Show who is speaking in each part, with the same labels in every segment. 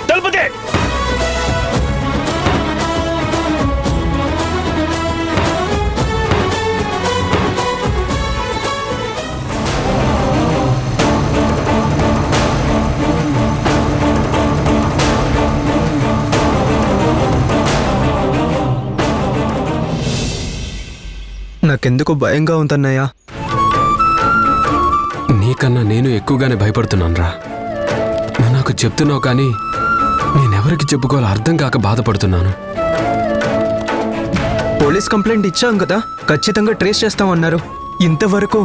Speaker 1: తలుపుతే
Speaker 2: నాకెందుకు భయంగా ఉందన్నయ్యా.
Speaker 3: నీకన్నా నేను ఎక్కువగానే భయపడుతున్నానురా. నువ్వు నాకు చెప్తున్నావు కానీ నేనెవరికి చెప్పుకోవాలో అర్థం కాక బాధపడుతున్నాను.
Speaker 2: పోలీస్ కంప్లైంట్ ఇచ్చాం కదా, ఖచ్చితంగా ట్రేస్ చేస్తామన్నారు. ఇంతవరకు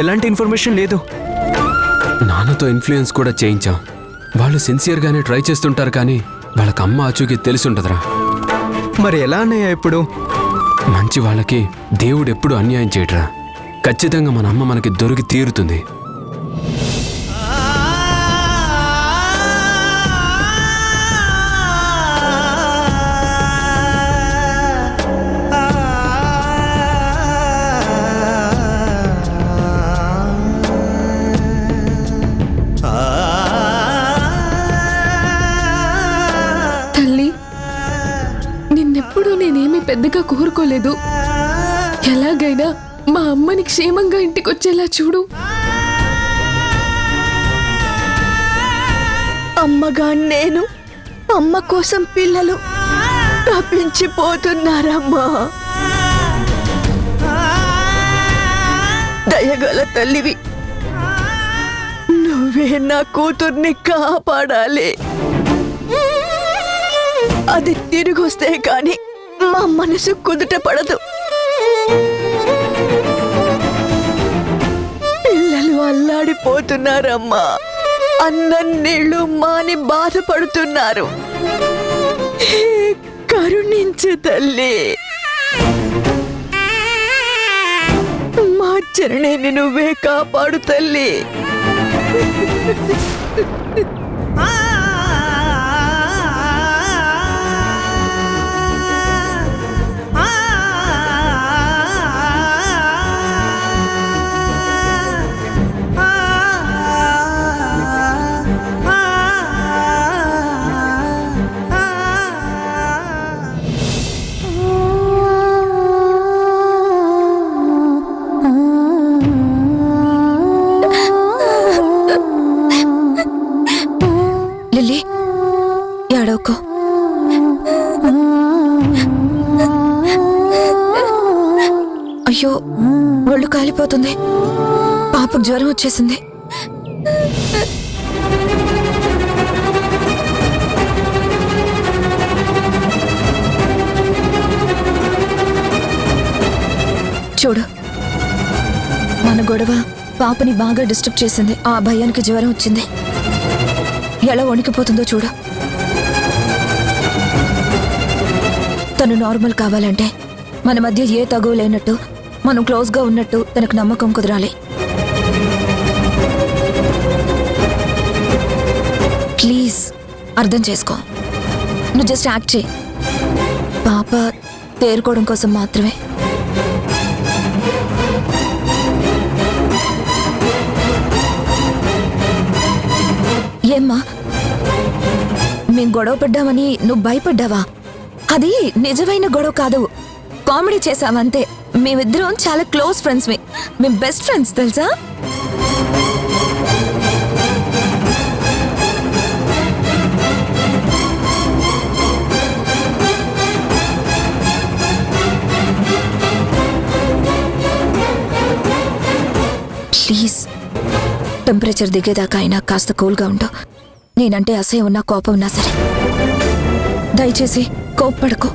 Speaker 2: ఎలాంటి ఇన్ఫర్మేషన్ లేదు.
Speaker 3: నాన్నతో ఇన్ఫ్లుయెన్స్ కూడా చేయించాం. వాళ్ళు సిన్సియర్గానే ట్రై చేస్తుంటారు కానీ వాళ్ళకి అమ్మ ఆచూకీ తెలిసుంటదిరా.
Speaker 2: మరి ఎలా అన్నయ్యా ఇప్పుడు?
Speaker 3: మంచి వాళ్ళకి దేవుడు ఎప్పుడు అన్యాయం చేయట్రా. ఖచ్చితంగా మన అమ్మ మనకి దొరికి తీరుతుంది.
Speaker 4: తల్లి, నిన్నెప్పుడు నేనేమీ పెద్దగా కోరుకోలేదు. ఎలాగైనా మా అమ్మని క్షేమంగా ఇంటికొచ్చేలా చూడు.
Speaker 5: అమ్మగా నేను, అమ్మ కోసం పిల్లలు తప్పించిపోతున్నారమ్మా. దయగల తల్లివి, నువ్వే నా కూతుర్ని కాపాడాలి. అది తిరిగొస్తే కాని మా మనసు కుదుట పడదు. పిల్లలు అల్లాడిపోతున్నారమ్మా. అన్నం నీళ్లు మాని బాధపడుతున్నారు. కరుణించు తల్లి. మా చరణిని నువ్వే కాపాడు తల్లి. లిల్లీ, ఏడవకో. అయ్యో, ఒళ్ళు కాలిపోతుంది. పాపకు జ్వరం వచ్చేసింది. చూడు, మన గొడవ పాపని బాగా డిస్టర్బ్ చేసింది. ఆ భయానికి జ్వరం వచ్చింది. ఎలా వణికిపోతుందో చూడు. తను నార్మల్ కావాలంటే మన మధ్య ఏ తగువ లేనట్టు, మనం క్లోజ్గా ఉన్నట్టు తనకు నమ్మకం కుదరాలి. ప్లీజ్ అర్థం చేసుకో. నువ్వు జస్ట్ యాక్ట్ చేయి. పాప తేరుకోవడం కోసం మాత్రమే. ఏమ్మా, మేం గొడవ పడ్డామని నువ్వు భయపడ్డావా? అది నిజమైన గొడవ కాదు, కామెడీ చేసావంతే. మేమిద్దరం చాలా క్లోజ్ ఫ్రెండ్స్. మేము బెస్ట్ ఫ్రెండ్స్, తెలుసా? ప్లీజ్ టెంపరేచర్ దిగేదాకా అయినా కాస్త కూల్గా ఉండు. నేనంటే అసహ్యం ఉన్నా కోపం ఉన్నా సరే దయచేసి కోప్పడకు.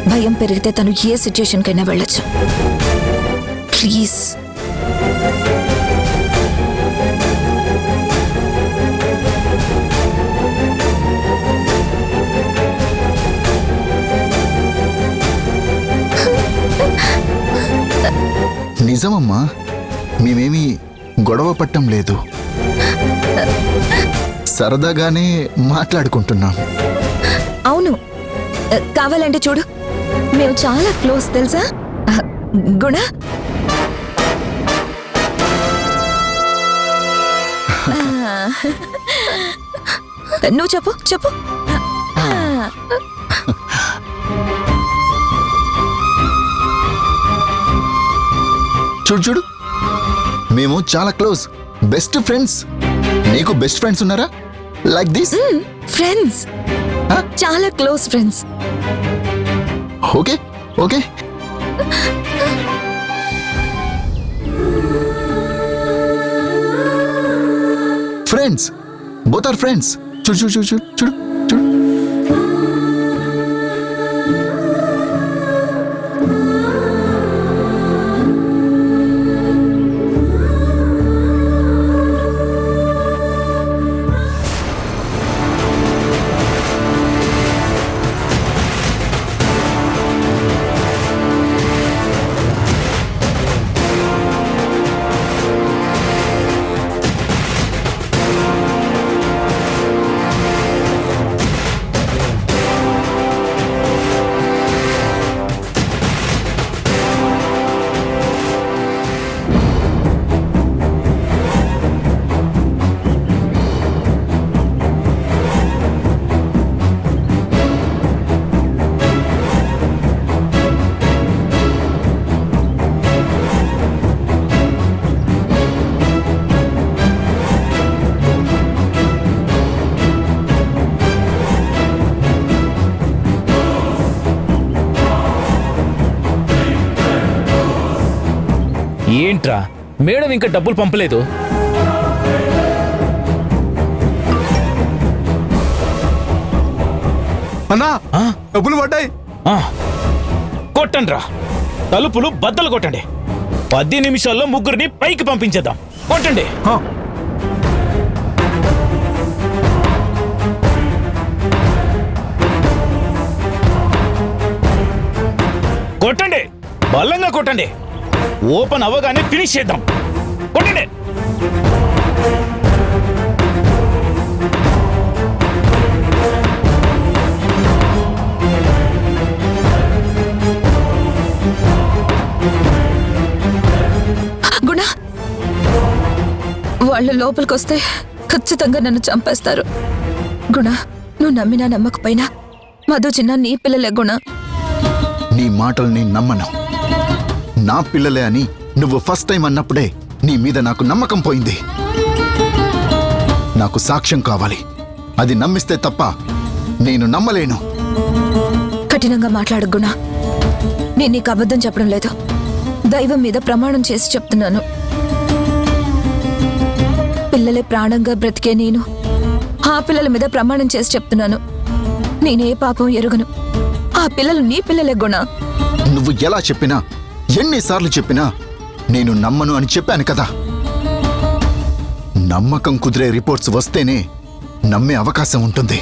Speaker 5: భయం పెరిగితే తను ఏ సిచ్యుయేషన్కైనా వెళ్ళొచ్చు. ప్లీజ్.
Speaker 6: నిజమమ్మా, మేమేమీ గొడవ పట్టం లేదు, సరదాగానే మాట్లాడుకుంటున్నాం.
Speaker 5: అవును, కావాలంటే చూడు, మేము చాలా క్లోజ్, తెలుసా? గుణ, నువ్వు చెప్పు చెప్పు.
Speaker 6: చూడు చూడు, మేము చాలా క్లోజ్, బెస్ట్ ఫ్రెండ్స్. నీకు బెస్ట్ ఫ్రెండ్స్ ఉన్నారా లైక్ దిస్?
Speaker 5: ఫ్రెండ్స్, చాలా close friends.
Speaker 6: Okay okay. Friends, both are friends. చూడు చూడు చూడు చూడు చూడు చూడు.
Speaker 1: ఏంట్రా మేడం ఇంకా డబ్బులు పంపలేదు?
Speaker 2: అన్నా, డబ్బులు పడ్డాయి.
Speaker 1: కొట్టండ్రా, తలుపులు బద్దలు కొట్టండి. 10 నిమిషాల్లో ముగ్గురిని పైకి పంపించేద్దాం. కొట్టండి. కొట్టండి, బలంగా కొట్టండి. ఓపెన్ అవ్వగానే ఫినిష్ చేద్దాం. కొట్టండి.
Speaker 5: గుణ, వాళ్ళు లోపలికొస్తే ఖచ్చితంగా నన్ను చంపేస్తారు. గుణ, నువ్వు నమ్మినా నమ్మకపోయినా మధు చిన్న నీ పిల్లలే గుణ.
Speaker 6: నీ మాటల్ని నమ్మను. నా పిల్లలే అని నువ్వు ఫస్ట్ టైం అన్నప్పుడే నీ మీద నాకు నమ్మకం పోయింది. నాకు సాక్ష్యం కావాలి. అది నమ్మిస్తే తప్ప నేను నమ్మలేను.
Speaker 5: కఠినంగా మాట్లాడు గుణ. నేను నీకు అబద్ధం చెప్పడం లేదు. దైవం మీద ప్రమాణం చేసి చెప్తున్నాను. పిల్లలే ప్రాణంగా బ్రతికే నేను ఆ పిల్లల మీద ప్రమాణం చేసి చెప్తున్నాను. నేనే పాపం ఎరుగను. ఆ పిల్లలు నీ పిల్లలే గుణ.
Speaker 6: నువ్వు ఎలా చెప్పినా, ఎన్నిసార్లు చెప్పినా నేను నమ్మను అని చెప్పాను కదా. నమ్మకం కుదిరే రిపోర్ట్స్ వస్తేనే నమ్మే అవకాశం ఉంటుంది.